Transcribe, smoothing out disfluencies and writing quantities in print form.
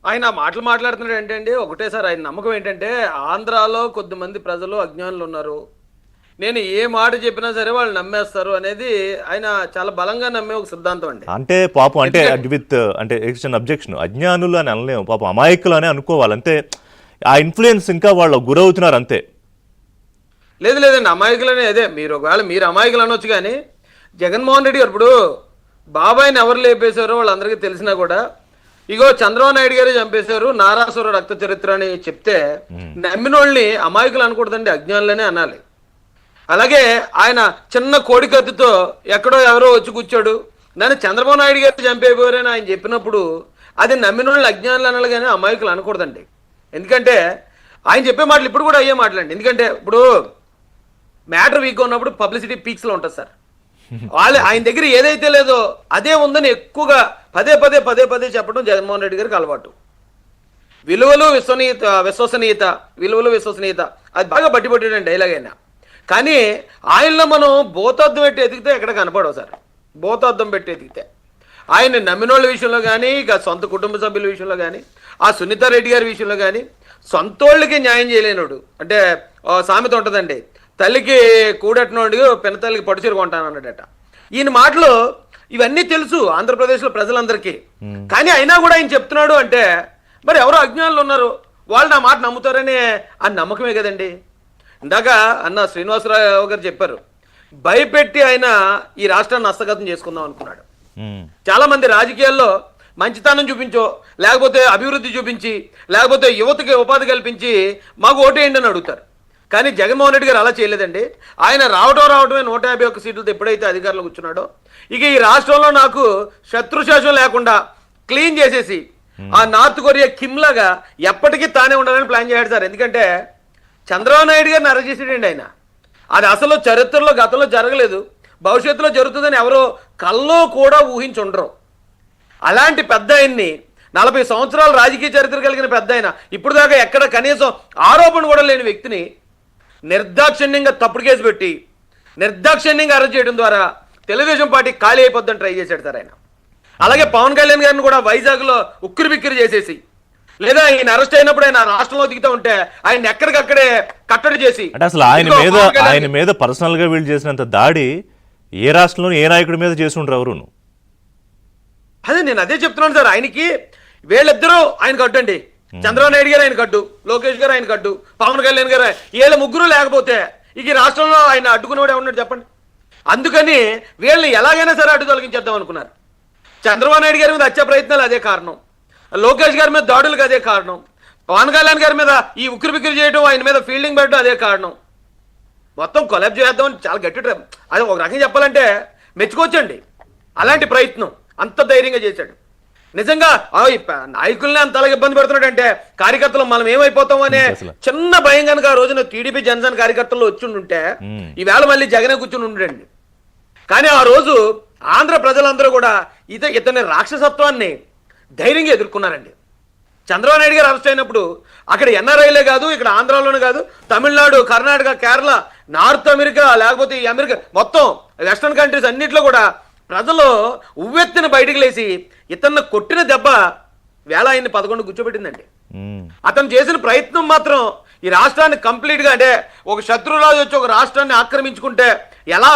ఆయన మాటలు మాట్లాడుతున్నాడు ఏంటంటే ఒకటే సార్ ఆయన నమ్మకం ఏంటంటే ఆంధ్రాలో కొద్దిమంది ప్రజలు అజ్ఞానులు ఉన్నారు. నేను ఏ మాట చెప్పినా సరే వాళ్ళు నమ్మేస్తారు అనేది ఆయన చాలా బలంగా నమ్మే ఒక సిద్ధాంతం అండి. అంటే పాపం అంటే ఎందుకంటే విత్ అంటే అబ్జెక్షన్ అజ్ఞానులు అని అనలేము, పాపం అమాయకులు అని అనుకోవాలి అంతే. ఆ ఇన్ఫ్లుయెన్స్ ఇంకా వాళ్ళు గురవుతున్నారు అంతే. లేదండి అమాయకులనే అదే మీరు ఒకవేళ మీరు అమాయకులు అనొచ్చు కానీ జగన్మోహన్ రెడ్డి గారు ఇప్పుడు బాబాయిని ఎవరు లేపేశారో వాళ్ళందరికీ తెలిసినా కూడా ఇగో చంద్రబాబు నాయుడు గారే చంపేశారు నారాసుర రక్త చరిత్ర అని చెప్తే నమ్మిన వాళ్ళని అమాయకులు అనకూడదండి, అజ్ఞానులనే అనాలి. అలాగే ఆయన చిన్న కోడికత్తితో ఎక్కడో ఎవరో వచ్చి కూర్చోడు నన్ను చంద్రబాబు నాయుడు గారు చంపేపోయారని ఆయన చెప్పినప్పుడు అది నమ్మిన వాళ్ళు అజ్ఞానులు అనాలి కానీ అమాయకులు అనకూడదండి. ఎందుకంటే ఆయన చెప్పే మాటలు ఇప్పుడు కూడా అయ్యే మాటలండి. ఎందుకంటే ఇప్పుడు మ్యాటర్ వీక్ ఉన్నప్పుడు పబ్లిసిటీ పీక్స్లో ఉంటుంది సార్. ఆయన దగ్గర ఏదైతే లేదో అదే ఉందని ఎక్కువగా పదే పదే చెప్పడం జగన్మోహన్ రెడ్డి గారికి అలవాటు. విలువలు విశ్వసనీయత విలువలు విశ్వసనీయత అది బాగా బట్టిపట్టాడండి డైలాగ్ అయినా. కానీ ఆయనలో మనం భూతద్దం పెట్టి ఎదిగితే ఎక్కడ కనపడవు సార్. భూతద్దం పెట్టి ఎదిగితే ఆయన నమ్మినోళ్ళ విషయంలో కానీ ఇక సొంత కుటుంబ సభ్యుల విషయంలో కానీ ఆ సునీతారెడ్డి గారి విషయంలో కానీ సొంతోళ్ళకి న్యాయం చేయలేనోడు. అంటే సామెత ఉంటుందండి, తల్లికి కూడెట్టినోడు పినతల్లికి పట్టుచీర కొంటాను అన్నాడట. ఈయన మాటలు ఇవన్నీ తెలుసు ఆంధ్రప్రదేశ్లో ప్రజలందరికీ. కానీ అయినా కూడా ఆయన చెప్తున్నాడు అంటే మరి ఎవరో అజ్ఞానులు ఉన్నారు వాళ్ళు నా మాట నమ్ముతారనే ఆ నమ్మకమే కదండి. ఇందాక అన్న శ్రీనివాసరావు గారు చెప్పారు, భయపెట్టి ఆయన ఈ రాష్ట్రాన్ని హస్తగతం చేసుకుందాం అనుకున్నాడు. చాలా మంది రాజకీయాల్లో మంచితనం చూపించో లేకపోతే అభివృద్ధి చూపించి లేకపోతే యువతకి ఉపాధి కల్పించి మాకు ఓటేయండి అని అడుగుతారు. కానీ జగన్మోహన్ రెడ్డి గారు అలా చేయలేదండి. ఆయన రావటమే 151 సీట్లతో ఎప్పుడైతే అధికారంలో కూర్చున్నాడో ఇక ఈ రాష్ట్రంలో నాకు శత్రుశాసం లేకుండా క్లీన్ చేసేసి ఆ నార్త్ కొరియా కిమ్ లాగా ఎప్పటికీ తానే ఉండాలని ప్లాన్ చేశాడు సార్. ఎందుకంటే చంద్రబాబు నాయుడు గారిని అరెస్ట్ చేసాడండి ఆయన. అది అసలు చరిత్రలో గతంలో జరగలేదు, భవిష్యత్తులో జరుగుతుందని ఎవరో కల్లో కూడా ఊహించుండరు. అలాంటి పెద్ద ఆయన్ని 40 సంవత్సరాల రాజకీయ చరిత్ర కలిగిన పెద్ద ఆయన ఇప్పుడు దాకా ఎక్కడ కనీసం ఆరోపణ కూడా లేని వ్యక్తిని నిర్దాక్షిణ్యంగా తప్పుడు కేసు పెట్టి నిర్దాక్షిణ్యంగా అరెస్ట్ చేయడం ద్వారా తెలుగుదేశం పార్టీ ఖాళీ అయిపోద్దని ట్రై చేశాడు సార్ ఆయన. అలాగే పవన్ కళ్యాణ్ గారిని కూడా వైజాగ్లో ఉక్కిరి బిక్కిరి చేసేసి లేదా ఆయన అరెస్ట్ అయినప్పుడు ఆయన రాష్ట్రంలో దిగుతూ ఉంటే ఆయన ఎక్కడికక్కడే కట్టడి చేసి అంటే అసలు ఆయన మీద పర్సనల్ గా వీళ్ళు చేసినంత దాడి ఏ రాష్ట్రంలో ఏ నాయకుడి మీద చేసి ఉండరు ఎవరును. అదే నేను అదే చెప్తున్నాను సార్. ఆయనకి వీళ్ళిద్దరూ ఆయనకు అడ్డండి, చంద్రబాబు నాయుడు గారు ఆయన కడ్డు, లోకేష్ గారు ఆయన కడ్డు, పవన్ కళ్యాణ్ గారు వీళ్ళ ముగ్గురు లేకపోతే ఇక ఈ రాష్ట్రంలో ఆయన అడ్డుకునేవాడు ఏమన్నాడు చెప్పండి. అందుకని వీళ్ళని ఎలాగైనా సరే అడ్డు తొలగించేద్దాం అనుకున్నారు. చంద్రబాబు నాయుడు గారి మీద హత్య ప్రయత్నాలు అదే కారణం, లోకేష్ గారి మీద దాడులకు అదే కారణం, పవన్ కళ్యాణ్ గారి మీద ఈ ఉక్కిరి బిక్కిరి చేయడం ఆయన మీద ఫీల్డింగ్ పెట్టడం అదే కారణం. మొత్తం కొలాబ్ చేద్దామని చాలా గట్టి అది ఒక రకంగా చెప్పాలంటే మెచ్చుకోవచ్చండి. అలాంటి ప్రయత్నం అంత ధైర్యంగా చేశాడు. నిజంగా నాయకుల్ని అంతలా ఇబ్బంది పెడుతున్నాడంటే కార్యకర్తలు మనం ఏమైపోతాం అనే చిన్న భయం కనుక ఆ రోజున టీడీపీ జనసేన కార్యకర్తలు వచ్చి ఉంటే ఈవేళ మళ్ళీ జగనే కూర్చుని ఉండండి. కానీ ఆ రోజు ఆంధ్ర ప్రజలందరూ కూడా ఇతని రాక్షసత్వాన్ని ధైర్యంగా ఎదుర్కొన్నారండి. చంద్రబాబు నాయుడు గారు అరెస్ట్ అయినప్పుడు అక్కడ ఎన్ఆర్ఐలే కాదు, ఇక్కడ ఆంధ్రాలోనే కాదు, తమిళనాడు, కర్ణాటక, కేరళ, నార్త్ అమెరికా లేకపోతే ఈ అమెరికా మొత్తం వెస్టర్న్ కంట్రీస్ అన్నింటిలో కూడా ప్రజలు ఉవ్వెత్తిన బయటకు లేచి ఇతన్ని కొట్టిన దెబ్బ వేళ ఆయన్ని 11 కూర్చోబెట్టిందండి. అతను చేసిన ప్రయత్నం మాత్రం ఈ రాష్ట్రాన్ని కంప్లీట్గా అంటే ఒక శత్రురాజు వచ్చి ఒక రాష్ట్రాన్ని ఆక్రమించుకుంటే ఎలా